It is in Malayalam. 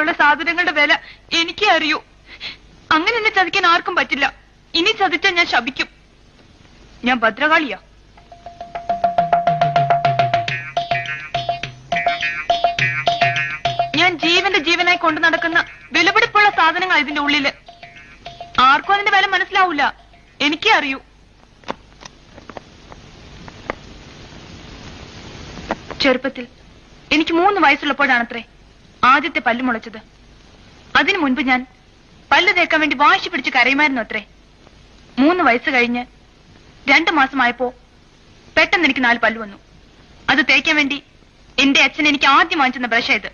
ഉള്ള സാധനങ്ങളുടെ വില എനിക്കേ അറിയൂ. അങ്ങനെ എന്നെ ചതിക്കാൻ ആർക്കും പറ്റില്ല. ഇനി ചതിച്ചാൽ ഞാൻ ശപിക്കും. ഞാൻ ഭദ്രകാളിയാ. ഞാൻ ജീവന്റെ ജീവനായി കൊണ്ടു നടക്കുന്ന വിലപിടിപ്പുള്ള സാധനങ്ങൾ ഇതിന്റെ ഉള്ളില്. ആർക്കും അതിന്റെ വില മനസ്സിലാവൂല. എനിക്കേ അറിയൂ. ചെറുപ്പത്തിൽ എനിക്ക് 3 വയസ്സുള്ളപ്പോഴാണത്രേ ആദ്യത്തെ പല്ല് മുളച്ചത്. അതിനു മുൻപ് ഞാൻ പല്ല് തേക്കാൻ വേണ്ടി വാശി പിടിച്ച് കരയുമായിരുന്നു അത്രേ. 3 വയസ്സ് കഴിഞ്ഞ് 2 മാസമായപ്പോ പെട്ടെന്ന് എനിക്ക് 4 പല്ല് വന്നു. അത് തേക്കാൻ വേണ്ടി എന്റെ അച്ഛൻ എനിക്ക് ആദ്യം വാങ്ങിച്ചെന്ന ബ്രഷ് ഇത്.